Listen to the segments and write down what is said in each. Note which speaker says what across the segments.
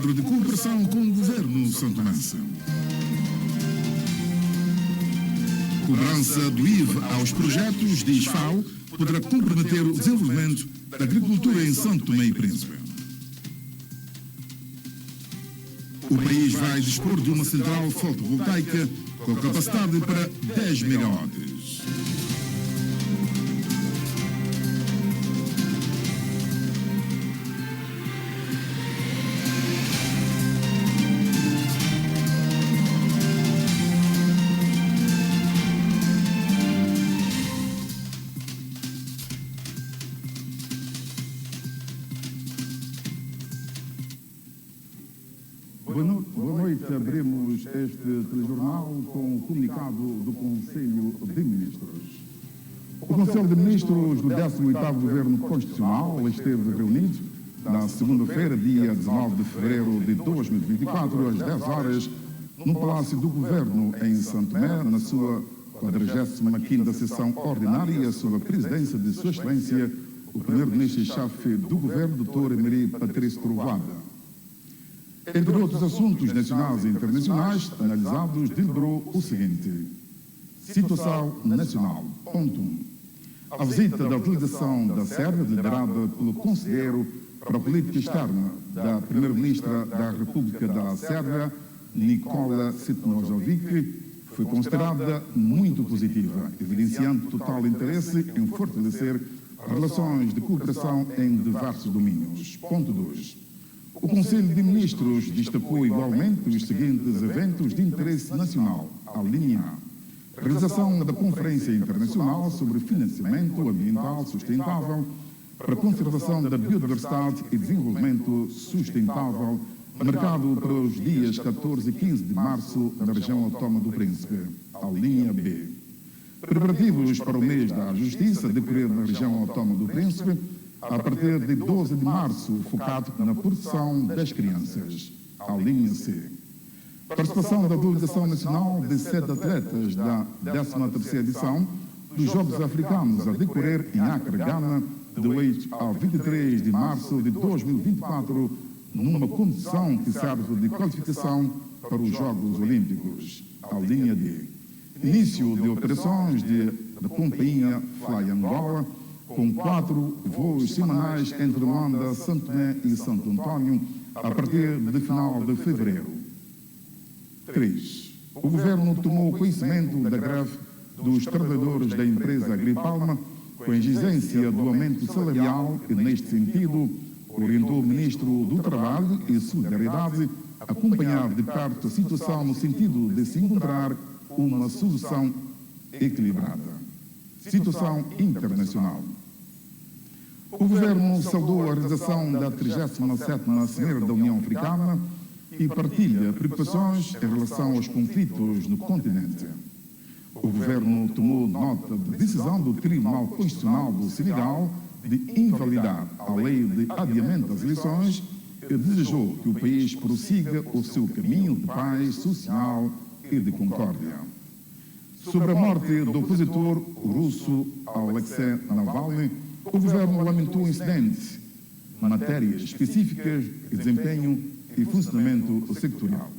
Speaker 1: quadro de cooperação com o governo santomense. Cobrança do IVA aos projetos de ISFAO poderá comprometer o desenvolvimento da agricultura em Santo Tomé e Príncipe. O país vai dispor de uma central fotovoltaica com capacidade para 10 megawatts.
Speaker 2: Boa noite. Abrimos este telejornal com o comunicado do Conselho de Ministros. O Conselho de Ministros do 18º Governo Constitucional esteve reunido na segunda-feira, dia 19 de fevereiro de 2024, às 10 horas, no Palácio do Governo, em Santo Tomé, na sua 45ª sessão ordinária, sob a presidência de Sua Excelência, o Primeiro-Ministro-Chefe do Governo, Dr. Emery Patrício Trovoada. Entre outros assuntos nacionais e internacionais analisados, deliberou o seguinte: situação nacional. Ponto 1. A visita da delegação da Sérvia, liderada pelo Conselheiro para a Política Externa da Primeira-Ministra da República da Sérvia, Nikola Sretenojevic, foi considerada muito positiva, evidenciando total interesse em fortalecer relações de cooperação em diversos domínios. Ponto 2. O Conselho de Ministros destacou igualmente os seguintes eventos de interesse nacional. A linha A. Realização da Conferência Internacional sobre Financiamento Ambiental Sustentável para a Conservação da Biodiversidade e Desenvolvimento Sustentável, marcado para os dias 14 e 15 de março na região autónoma do Príncipe. A linha B. Preparativos para o mês da Justiça, a decorrer na região autónoma do Príncipe, a partir de 12 de março, focado na proteção das crianças. A linha C. Participação da delegação nacional de 7 atletas da 13ª edição dos Jogos Africanos, a decorrer em Accra, Ghana, de 8 a 23 de março de 2024, numa competição que serve de qualificação para os Jogos Olímpicos. A linha D. Início de operações da companhia Fly Angola, com 4 voos semanais entre Luanda, Santo Tomé e Santo Antônio, a partir de final de fevereiro. 3. O Governo tomou conhecimento da greve dos trabalhadores da empresa Agripalma, com a exigência do aumento salarial e, neste sentido, orientou o Ministro do Trabalho e Solidariedade a acompanhar de perto a situação no sentido de se encontrar uma solução equilibrada. Situação internacional. O Governo saudou a realização da 37ª Cimeira da União Africana e partilha preocupações em relação aos conflitos no continente. O Governo tomou nota da decisão do Tribunal Constitucional do Senegal de invalidar a lei de adiamento das eleições e desejou que o país prossiga o seu caminho de paz social e de concórdia. Sobre a morte do opositor russo Alexei Navalny, o Governo lamentou o incidente, matérias específicas e desempenho e funcionamento sectorial.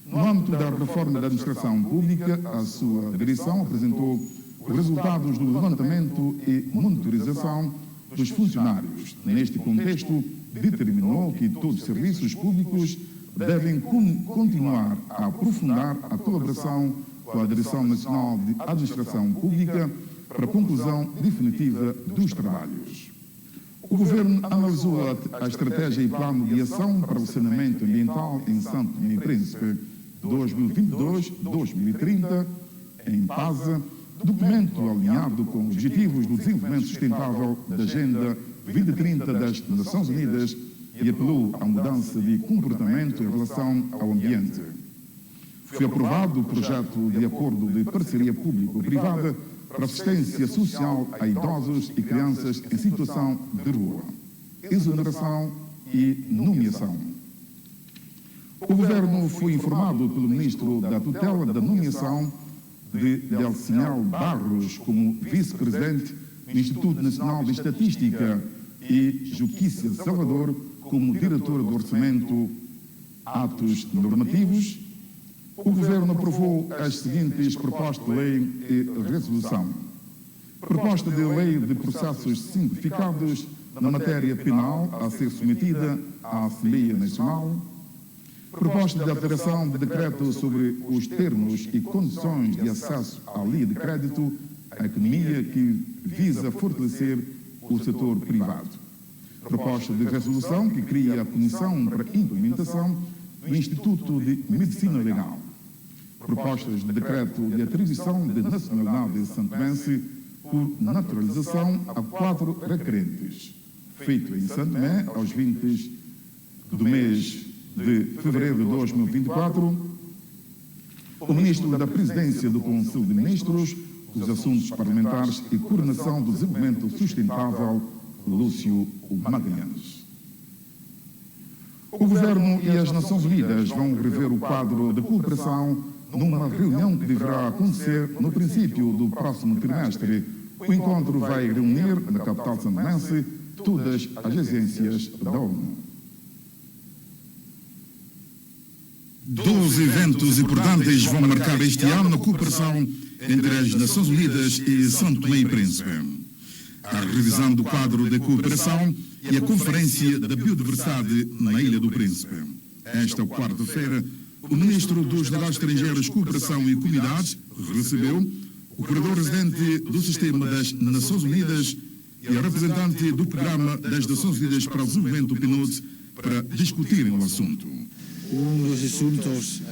Speaker 2: No âmbito da reforma da administração pública, a sua direção apresentou os resultados do levantamento e monitorização dos funcionários. Neste contexto, determinou que todos os serviços públicos devem continuar a aprofundar a colaboração com a Direção Nacional de Administração Pública para a conclusão definitiva dos trabalhos. O Governo analisou a estratégia e plano de ação para o saneamento ambiental em Santo Tomé e Príncipe 2022-2030, em PASA, documento alinhado com os Objetivos do Desenvolvimento Sustentável da Agenda 2030 das Nações Unidas e apelou à mudança de comportamento em relação ao ambiente. Foi aprovado o projeto de acordo de parceria público-privada para assistência social a idosos e crianças em situação de rua, exoneração e nomeação. O Governo foi informado pelo Ministro da Tutela da nomeação de Delcinel Barros como vice-presidente do Instituto Nacional de Estatística e Justiça Salvador como diretor do Orçamento atos normativos, o Governo aprovou as seguintes propostas de lei e resolução. Proposta de lei de processos simplificados na matéria penal a ser submetida à Assembleia Nacional. Proposta de alteração de decreto sobre os termos e condições de acesso à linha de crédito à economia que visa fortalecer o setor privado. Proposta de resolução que cria a Comissão para a Implementação do Instituto de Medicina Legal. Propostas de decreto de atribuição de nacionalidade santomense por naturalização a 4 requerentes, feito em Santo Tomé aos 20 do mês de fevereiro de 2024. O Ministro da Presidência do Conselho de Ministros dos Assuntos Parlamentares e Coordenação do Desenvolvimento Sustentável, Lúcio Magalhães. O Governo e as Nações Unidas vão rever o quadro de cooperação numa reunião que deverá acontecer no princípio do próximo trimestre. O encontro vai reunir, na capital santomense, todas as agências da ONU.
Speaker 1: 12 eventos importantes vão marcar este ano a cooperação entre as Nações Unidas e São Tomé e Príncipe. A revisão do quadro de cooperação e a Conferência da Biodiversidade na Ilha do Príncipe. Esta quarta-feira, o Ministro dos Negócios Estrangeiros, Cooperação e Comunidades recebeu o curador residente do Sistema das Nações Unidas e a representante do Programa das Nações Unidas para o Desenvolvimento, PNUD, para discutirem o assunto.
Speaker 3: Dos assuntos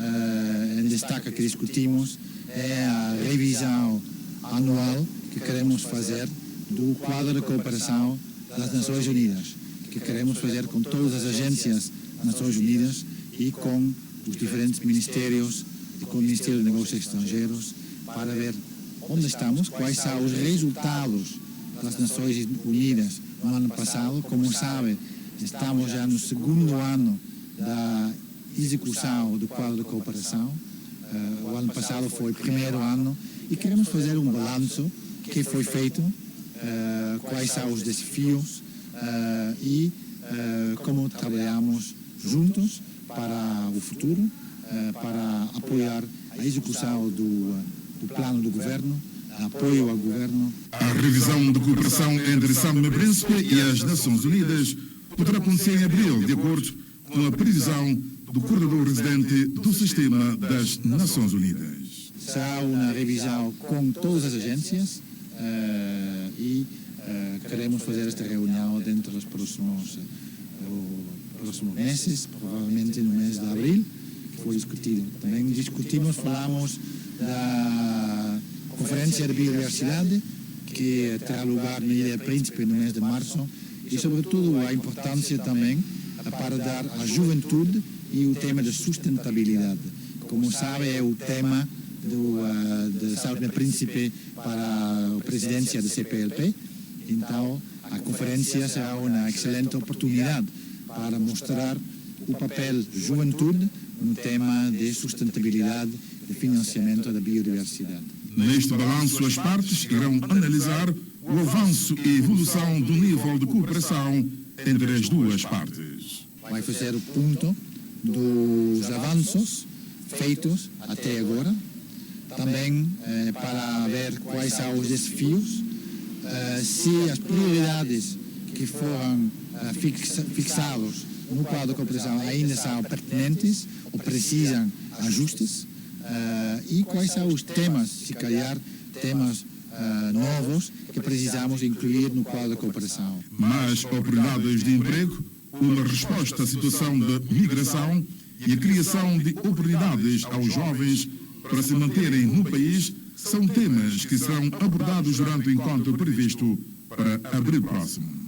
Speaker 3: em destaque que discutimos é a revisão anual que queremos fazer do quadro de cooperação das Nações Unidas, que queremos fazer com todas as agências das Nações Unidas e com os diferentes ministérios e com o Ministério de Negócios Estrangeiros para ver onde estamos, quais são os resultados das Nações Unidas no ano passado. Como sabe, estamos já no segundo ano da execução do quadro de cooperação. O ano passado foi o primeiro ano e queremos fazer um balanço que foi feito, quais são os desafios e como trabalhamos juntos para o futuro, para apoiar a execução do plano do governo, apoio ao governo.
Speaker 1: A revisão de cooperação entre São Tomé e Príncipe e as Nações Unidas poderá acontecer em abril, de acordo com a previsão do coordenador residente do Sistema das Nações Unidas.
Speaker 3: Será uma revisão com todas as agências e queremos fazer esta reunião dentro dos próximos meses, provavelmente no mês de abril, que foi discutido. Também falamos da Conferência de Biodiversidade, que terá lugar na Ilha do Príncipe no mês de março, e sobretudo a importância também para dar à juventude e o tema da sustentabilidade. Como sabe, é o tema de São Tomé e Príncipe para a presidência da CPLP. Então, a conferência será uma excelente oportunidade para mostrar o papel da juventude no tema de sustentabilidade e financiamento da biodiversidade.
Speaker 1: Neste balanço, as partes irão analisar o avanço e evolução do nível de cooperação entre as duas partes.
Speaker 3: Vai fazer o ponto dos avanços feitos até agora, também para ver quais são os desafios, se as prioridades que foram fixadas no quadro de cooperação ainda são pertinentes ou precisam ajustes, e quais são os temas, se calhar, temas novos que precisamos incluir no quadro de cooperação.
Speaker 1: Mais oportunidades de emprego, uma resposta à situação da migração e a criação de oportunidades aos jovens para se manterem no país são temas que serão abordados durante o encontro previsto para abril próximo.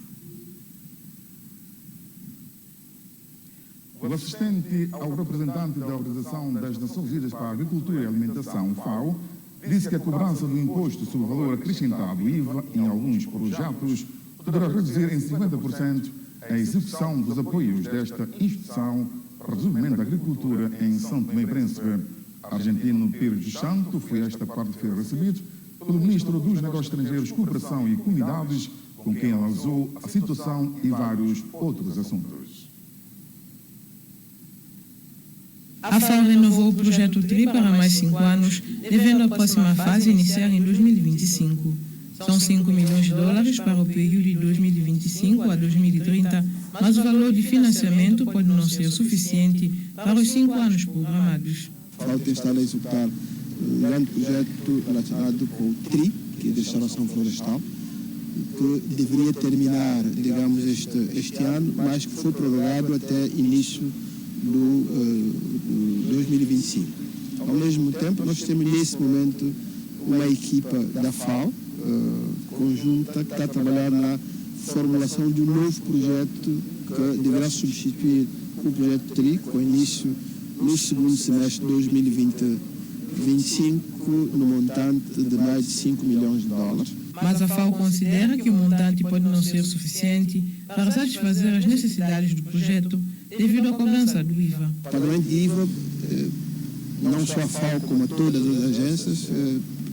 Speaker 2: O assistente ao representante da Organização das Nações Unidas para a Agricultura e Alimentação, FAO, disse que a cobrança do imposto sobre o valor acrescentado IVA em alguns projetos poderá reduzir em 50% a execução dos apoios desta instituição para o desenvolvimento da agricultura em São Tomé e Príncipe. Argentino Pires dos Santos foi esta quarta-feira recebido pelo Ministro dos Negócios Estrangeiros, Cooperação e Comunidades, com quem analisou a situação e vários outros assuntos.
Speaker 4: A FAO renovou o projeto TRI para mais 5 anos, devendo a próxima fase iniciar em 2025. São 5 milhões de dólares para o período de 2025 a 2030, mas o valor de financiamento pode não ser suficiente para os 5 anos programados.
Speaker 5: A FAO tem estado a executar um grande projeto relacionado com o TRI, que é de restauração florestal, que deveria terminar, digamos, este ano, mas que foi prorrogado até início do 2025. Ao mesmo tempo, nós temos nesse momento uma equipa da FAO, conjunta, que está a trabalhar na formulação de um novo projeto que deverá substituir o projeto TRI, com início no segundo semestre de 2025, no montante de mais de 5 milhões de dólares.
Speaker 4: Mas a FAO considera que o montante pode não ser suficiente para satisfazer as necessidades do projeto devido à cobrança do IVA.
Speaker 5: O pagamento de IVA, não só a FAO como a todas as agências,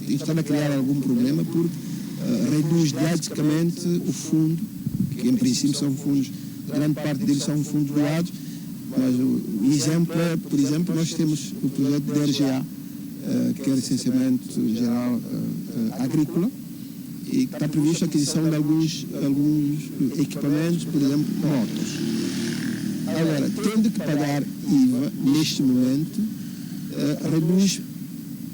Speaker 5: está a criar algum problema porque reduz drasticamente o fundo, que em princípio são fundos, grande parte deles são fundos doados, mas o exemplo é, por exemplo, nós temos o projeto de RGA, que é licenciamento geral agrícola, e está prevista a aquisição de alguns equipamentos, por exemplo, motos. Agora, tendo que pagar IVA neste momento, reduz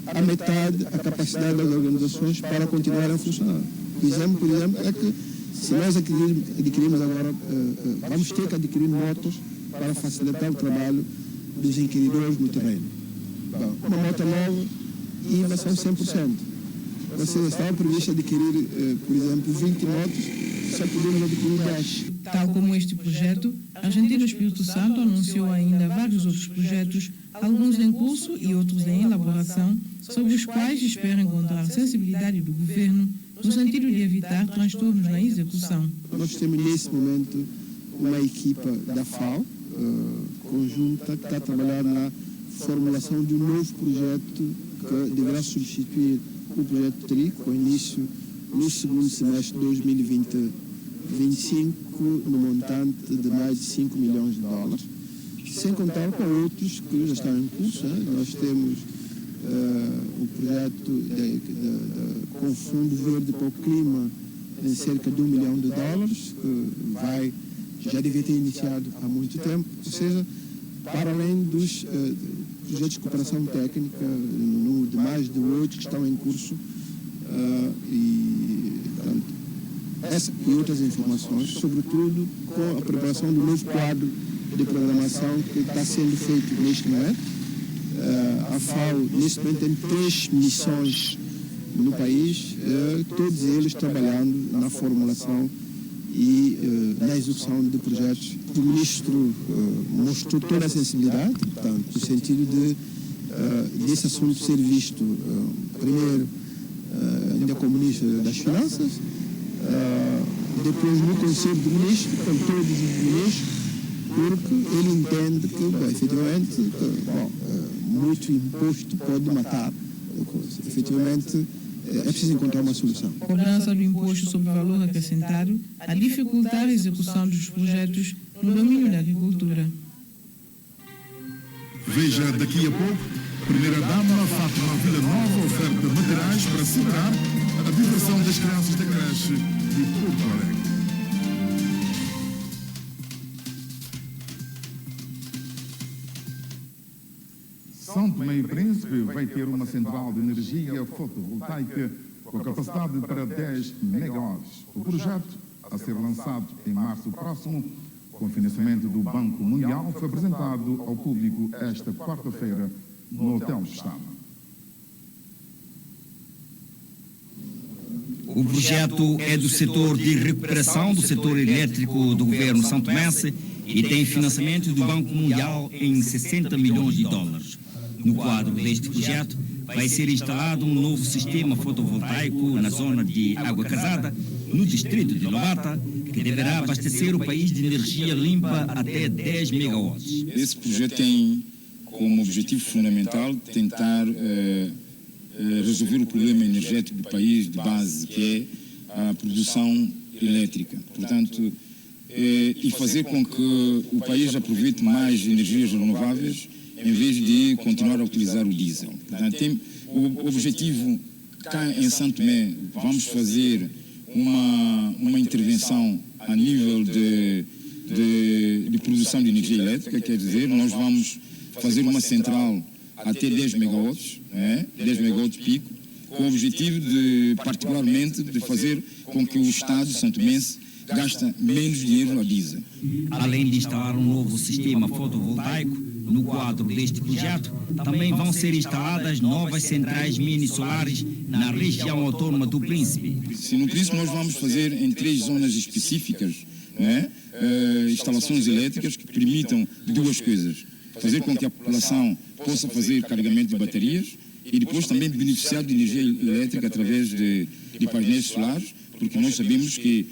Speaker 5: a metade a capacidade das organizações para continuarem a funcionar. O exemplo, por exemplo, é que se nós adquirimos agora, vamos ter que adquirir motos para facilitar o trabalho dos inquiridores no terreno. Bom, uma moto nova, IVA são 100%. Você estava previsto adquirir, por exemplo, 20 motos, só podemos adquirir 10.
Speaker 4: Tal como este projeto, a Argentina Espírito Santo anunciou ainda vários outros projetos, alguns em curso e outros em elaboração, sobre os quais espera encontrar sensibilidade do governo no sentido de evitar transtornos na execução.
Speaker 5: Nós temos nesse momento uma equipa da FAO, conjunta, que está a trabalhar na formulação de um novo projeto que deverá substituir o projeto TRI, com início no segundo semestre de 2025, no montante de mais de 5 milhões de dólares, sem contar com outros que já estão em curso. Nós temos o projeto com o Fundo Verde para o Clima, em cerca de $1 milhão, que já devia ter iniciado há muito tempo, ou seja, para além dos projetos de cooperação técnica, de mais de 8 que estão em curso, essa e outras informações, sobretudo com a preparação do novo quadro de programação que está sendo feito neste momento. A FAO, neste momento, tem 3 missões no país, todos eles trabalhando na formulação e na execução de projetos. O ministro mostrou toda a sensibilidade, portanto, no sentido desse assunto ser visto, primeiro, ainda como ministro das Finanças, depois no Conselho de Ministros, com todos os ministros, porque ele entende que, efetivamente, muito imposto pode matar a coisa. Efetivamente, é preciso encontrar uma solução.
Speaker 4: A cobrança do imposto sobre valor acrescentado a dificultar a execução dos projetos no domínio da agricultura.
Speaker 1: Veja daqui a pouco, primeira-dama Fátima Vila Nova oferta materiais para celebrar a diversão das crianças da creche de Porto Alegre. São Tomé e Príncipe vai ter uma central de energia fotovoltaica com capacidade para 10 megawatts. O projeto, a ser lançado em março próximo, com financiamento do Banco Mundial, foi apresentado ao público esta quarta-feira no Hotel Estado.
Speaker 6: O projeto é do setor de recuperação do setor elétrico do governo santomense e tem financiamento do Banco Mundial em 60 milhões de dólares. No quadro deste projeto, vai ser instalado um novo sistema fotovoltaico na zona de Água Casada, no distrito de Novata, que deverá abastecer o país de energia limpa até 10 megawatts.
Speaker 7: Esse projeto tem como objetivo fundamental tentar resolver o problema energético do país de base, que é a produção elétrica. Portanto, e fazer com que o país aproveite mais energias renováveis em vez de continuar a utilizar o diesel. Portanto, tem o objetivo cá em São Tomé, vamos fazer uma intervenção a nível de produção de energia elétrica, quer dizer, nós vamos fazer uma central até 10 megawatts, 10 megawatts pico, com o objetivo de, particularmente, de fazer com que o Estado santomense gaste menos dinheiro a diesel.
Speaker 6: Além de instalar um novo sistema fotovoltaico, no quadro deste projeto, também vão ser instaladas novas centrais mini-solares na região autónoma do Príncipe.
Speaker 7: No Príncipe nós vamos fazer em 3 zonas específicas, instalações elétricas que permitam duas coisas: fazer com que a população possa fazer carregamento de baterias e depois também beneficiar de energia elétrica através de painéis solares, porque nós sabemos que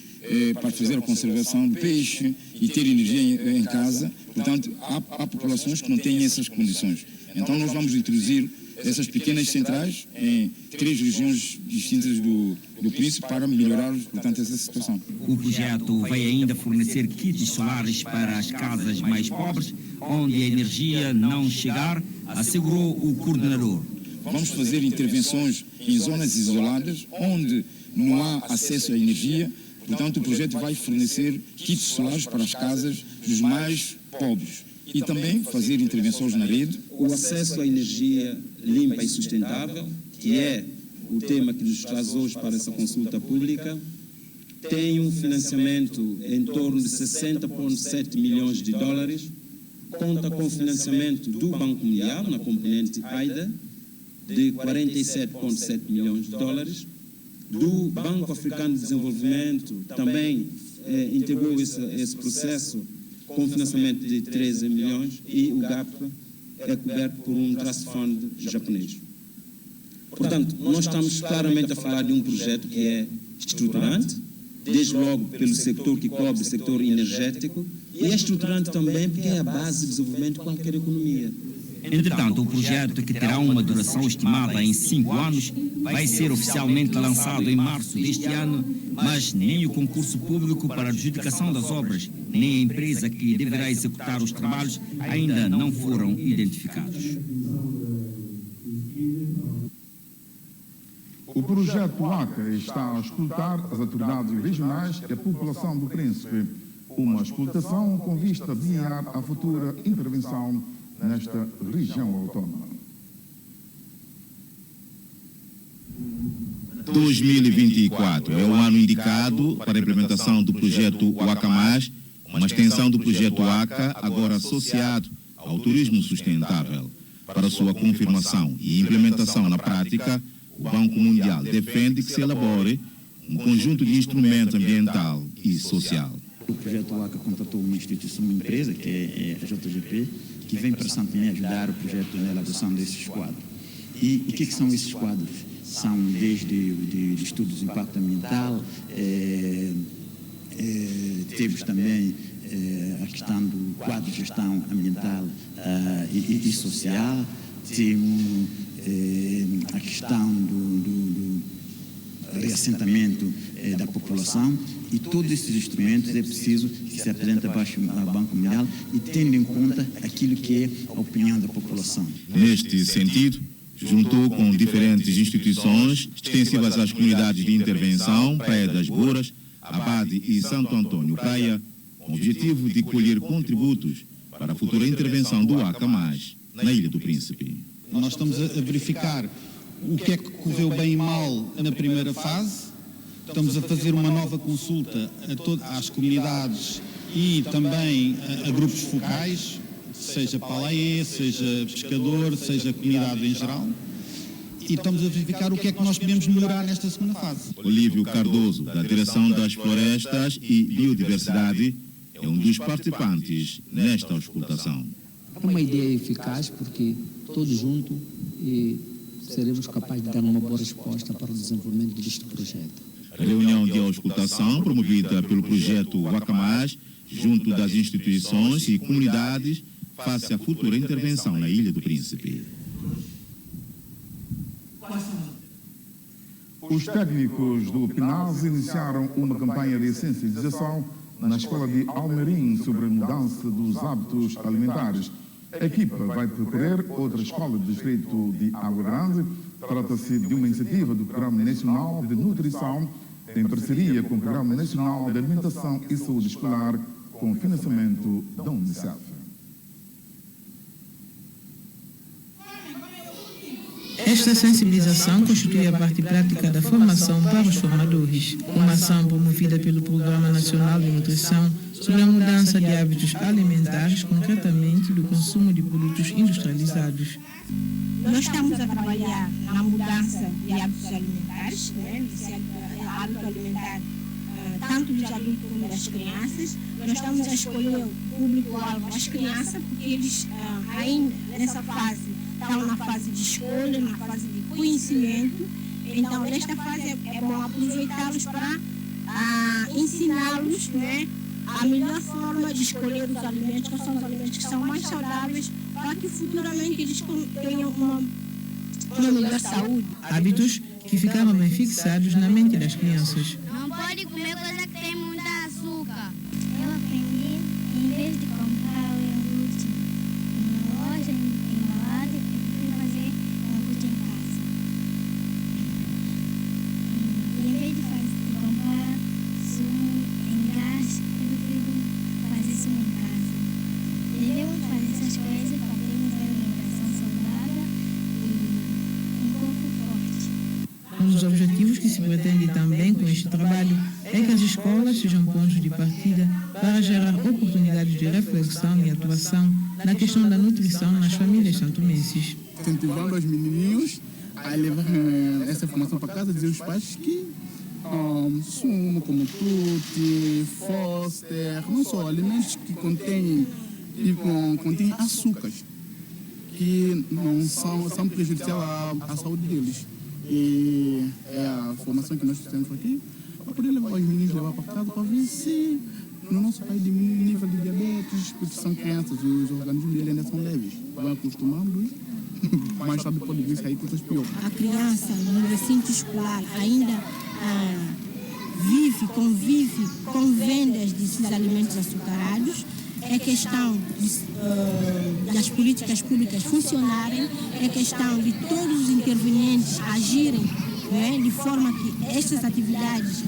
Speaker 7: para fazer a conservação do peixe e ter energia em casa, portanto, há populações que não têm essas condições. Então nós vamos introduzir essas pequenas centrais em 3 regiões distintas do Príncipe para melhorar, portanto, essa situação.
Speaker 6: O projeto vai ainda fornecer kits solares para as casas mais pobres, onde a energia não chegar, assegurou o coordenador.
Speaker 7: Vamos fazer intervenções em zonas isoladas, onde não há acesso à energia. Portanto, o projeto vai fornecer kits solares para as casas dos mais pobres e também fazer intervenções na rede.
Speaker 8: O acesso à energia limpa e sustentável, que é o tema que nos traz hoje para essa consulta pública, tem um financiamento em torno de 60,7 milhões de dólares, conta com financiamento do Banco Mundial, na componente AIDA, de 47,7 milhões de dólares, do Banco Africano de Desenvolvimento, também integrou esse processo com financiamento de 13 milhões, e o GAP é coberto por um Trust Fund japonês. Portanto, nós estamos claramente a falar de um projeto que é estruturante, desde logo pelo setor que cobre o setor energético, e é estruturante também porque é a base de desenvolvimento de qualquer economia.
Speaker 6: Entretanto, o projeto, que terá uma duração estimada em 5 anos, vai ser oficialmente lançado em março deste ano, mas nem o concurso público para a adjudicação das obras, nem a empresa que deverá executar os trabalhos ainda não foram identificados.
Speaker 2: O projeto ACA está a escutar as autoridades regionais e a população do Príncipe. Uma escutação com vista a guiar a futura intervenção nesta região autónoma.
Speaker 1: 2024 é o ano indicado para a implementação do projeto ACA+, uma extensão do projeto ACA, agora associado ao turismo sustentável. Para sua confirmação e implementação na prática, o Banco Mundial defende que se elabore um conjunto de instrumentos ambiental e social.
Speaker 9: O projeto ACA contratou uma instituição, uma empresa, que é a JGP, que vem para Santo Tomé ajudar o projeto na elaboração desses quadros. E o que são esses quadros? São desde de estudos de impacto ambiental, temos também a questão do quadro de gestão ambiental e social, temos a questão do reassentamento da população, e todos esses instrumentos é preciso que se apresentem abaixo ao Banco Mundial e tendo em conta aquilo que é a opinião da população.
Speaker 1: Neste sentido, juntou com diferentes instituições extensivas às comunidades de intervenção, Praia das Boras, Abade e Santo Antônio Praia, com o objetivo de colher contributos para a futura intervenção do ACA+, na Ilha do Príncipe.
Speaker 10: Nós estamos a verificar o que é que correu bem e mal na primeira fase. Estamos a fazer uma nova consulta às comunidades e também a grupos focais, seja Palaê, seja pescador, seja comunidade em geral. E estamos a verificar o que é que nós podemos melhorar nesta segunda fase.
Speaker 1: Olívio Cardoso, da Direção das Florestas e Biodiversidade, é um dos participantes nesta auscultação.
Speaker 11: É uma ideia eficaz porque todos juntos seremos capazes de dar uma boa resposta para o desenvolvimento deste projeto.
Speaker 1: A reunião de auscultação, promovida pelo projeto ACA+, junto das instituições e comunidades, face à futura intervenção na Ilha do Príncipe.
Speaker 2: Os técnicos do PNAS iniciaram uma campanha de sensibilização na escola de Almerim sobre a mudança dos hábitos alimentares. A equipa vai percorrer outra escola do distrito de Água Grande. Trata-se de uma iniciativa do Programa Nacional de Nutrição, em parceria com o Programa Nacional de Alimentação e Saúde Escolar, com financiamento da Unicef.
Speaker 4: Esta sensibilização constitui a parte prática da formação para os formadores, uma ação promovida pelo Programa Nacional de Nutrição sobre a mudança de hábitos alimentares, concretamente do consumo de produtos industrializados.
Speaker 12: Nós estamos a trabalhar na mudança de hábitos alimentares, desse hábito alimentar tanto dos adultos como das crianças. Nós estamos a escolher o público-alvo, as crianças, porque eles ainda nessa fase estão na fase de escolha, na fase de conhecimento. Então, nesta fase é bom aproveitá-los para ensiná-los, a melhor forma de escolher os alimentos, que são os alimentos que são mais saudáveis, para que futuramente eles tenham uma melhor saúde.
Speaker 4: Hábitos que ficaram bem fixados na mente das crianças.
Speaker 13: Não pode comer coisa que tem muita açúcar. Eu aprendi, em vez de comprar o iogurte na loja, embalado, eu prefiro fazer iogurte em casa. E em vez de comprar sumo em gás, eu prefiro fazer sumo em casa. Devemos fazer essas coisas para termos uma alimentação saudável e um corpo forte.
Speaker 4: Um dos objetivos que se pretende também com este trabalho é que as escolas sejam pontos de partida para gerar oportunidades de reflexão e atuação na questão da nutrição nas famílias santomenses.
Speaker 14: Incentivando os menininhos a levar essa informação para casa, dizer aos pais que sumo como tutti, Foster, não só alimentos que contêm açúcares, que não são prejudiciais à saúde deles. E é a formação que nós temos aqui, para poder levar os meninos para casa, para ver se no nosso país diminui o nível de diabetes, porque são crianças, os organismos deles ainda são leves. Vai acostumando, mais tarde pode vir sair coisas piores.
Speaker 12: A criança no recinto escolar ainda convive com vendas desses alimentos açucarados. É questão das políticas públicas funcionarem, é questão de todos os intervenientes agirem, de forma que estas atividades,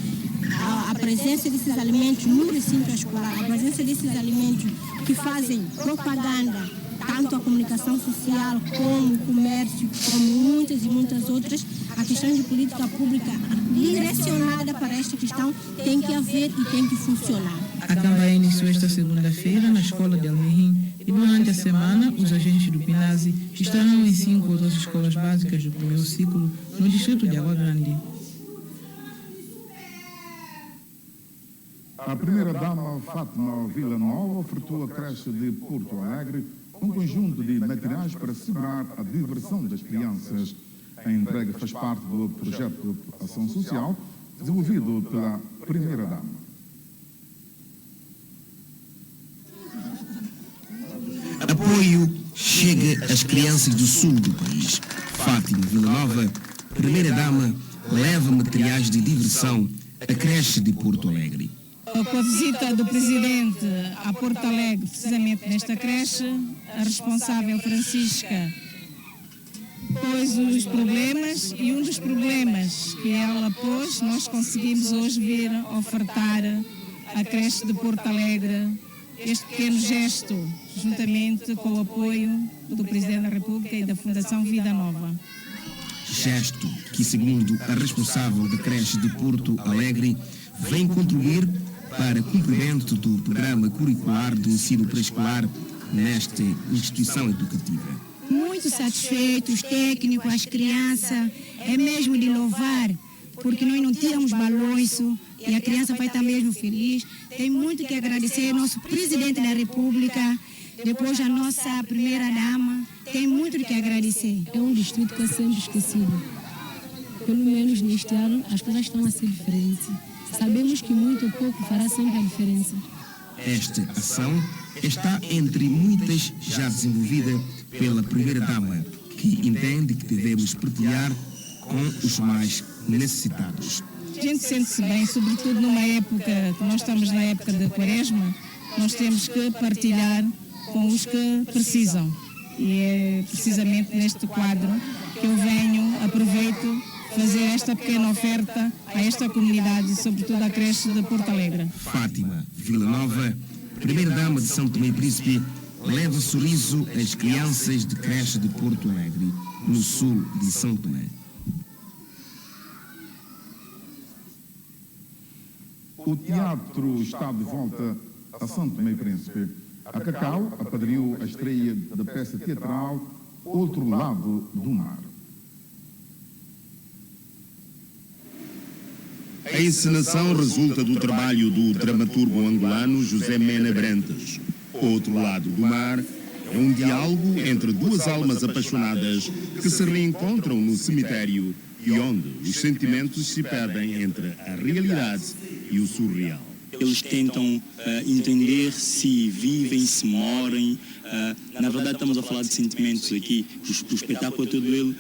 Speaker 12: a presença desses alimentos no recinto escolar, a presença desses alimentos que fazem propaganda, tanto a comunicação social como o comércio, como muitas e muitas outras, a questão de política pública direcionada para esta questão tem que haver e tem que funcionar.
Speaker 4: A campanha iniciou esta segunda-feira na escola de Almeirim e durante a semana os agentes do PINASE estarão em 5 outras escolas básicas do primeiro ciclo no distrito de Água Grande.
Speaker 2: A primeira-dama Fátima Vila Nova ofertou à creche de Porto Alegre um conjunto de materiais para celebrar a diversão das crianças. A entrega faz parte do projeto de ação social desenvolvido pela primeira-dama.
Speaker 15: Apoio chega às crianças do sul do país. Fátima Vila Nova, primeira-dama, leva materiais de diversão à creche de Porto Alegre.
Speaker 16: Com a visita do Presidente a Porto Alegre, precisamente nesta creche, a responsável Francisca pôs os problemas e um dos problemas que ela pôs, nós conseguimos hoje vir ofertar à creche de Porto Alegre este pequeno gesto, juntamente com o apoio do Presidente da República e da Fundação Vida Nova.
Speaker 15: Gesto que, segundo a responsável da creche de Porto Alegre, vem contribuir para o cumprimento do programa curricular de ensino pré-escolar nesta instituição educativa.
Speaker 17: Muito satisfeitos, os técnicos, as crianças, é mesmo de louvar, porque nós não tiramos balanço e a criança vai estar mesmo feliz. Tem muito que agradecer ao nosso Presidente da República, depois a nossa primeira-dama, tem muito que agradecer.
Speaker 18: É um distrito que é sempre esquecido. Pelo menos neste ano as coisas estão a ser diferentes. Sabemos que muito ou pouco fará sempre a diferença.
Speaker 15: Esta ação está entre muitas já desenvolvida pela primeira-dama, que entende que devemos partilhar com os mais necessitados.
Speaker 16: A gente sente-se bem, sobretudo numa época, que nós estamos na época da Quaresma, nós temos que partilhar com os que precisam. E é precisamente neste quadro que eu aproveito fazer esta pequena oferta a esta comunidade, sobretudo à creche de Porto Alegre.
Speaker 15: Fátima Villanova, primeira-dama de São Tomé e Príncipe, leva sorriso às crianças de creche de Porto Alegre, no sul de São Tomé.
Speaker 2: O teatro está de volta a São Tomé e Príncipe. A Cacau apadrinhou a estreia da peça teatral Outro Lado do Mar.
Speaker 19: A encenação resulta do trabalho do dramaturgo angolano José Mena Brentas. Outro Lado do Mar é um diálogo entre duas almas apaixonadas que se reencontram no cemitério e onde os sentimentos se perdem entre a realidade e o surreal.
Speaker 20: Eles tentam entender se vivem, se morrem. Na verdade, estamos a falar de sentimentos aqui. O espetáculo é todo ele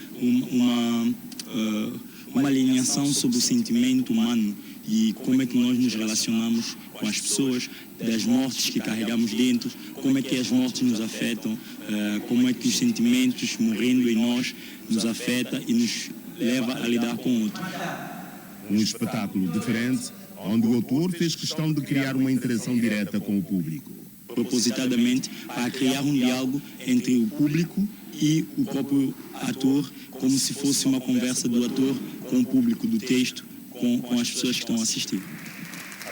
Speaker 20: uma alinhação sobre o sentimento humano e como é que nós nos relacionamos com as pessoas, das mortes que carregamos dentro, como é que as mortes nos afetam, como é que os sentimentos morrendo em nós nos afetam e nos leva a lidar com o outro.
Speaker 19: Um espetáculo diferente, onde o autor fez questão de criar uma interação direta com o público.
Speaker 20: Propositadamente, para criar um diálogo entre o público e o próprio ator, como se fosse uma conversa do ator com o público do texto, com as pessoas que estão a assistir.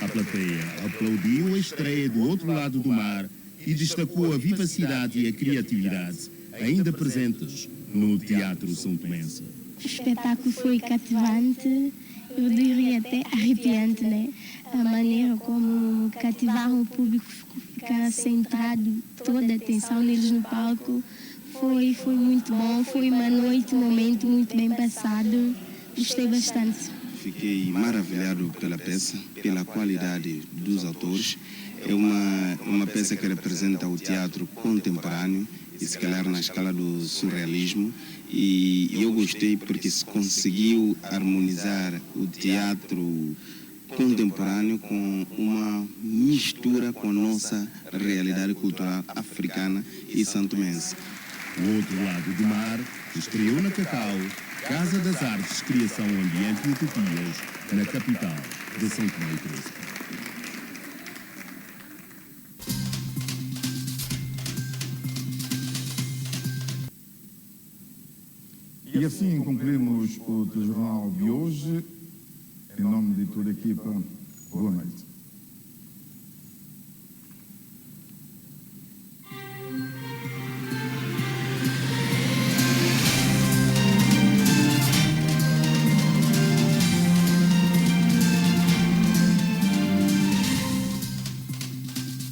Speaker 19: A plateia aplaudiu a estreia do Outro Lado do Mar e destacou a vivacidade e a criatividade ainda presentes no Teatro São Tomense.
Speaker 13: O espetáculo foi cativante, eu diria até arrepiante, né? A maneira como cativaram o público, ficar centrado, toda a atenção neles no palco, foi muito bom, foi uma noite, um momento muito bem passado, gostei bastante.
Speaker 21: Fiquei maravilhado pela peça, pela qualidade dos autores. É uma peça que representa o teatro contemporâneo, e se calhar na escala do surrealismo. E eu gostei porque se conseguiu harmonizar o teatro contemporâneo com uma mistura com a nossa realidade cultural africana e santomense.
Speaker 19: O Outro Lado do Mar estreou na Cacau, Casa das Artes, Criação, Ambiente e Utopias, na capital de São Tomé e Príncipe.
Speaker 2: E assim concluímos o telejornal de hoje. Em nome de toda a equipa, boa noite.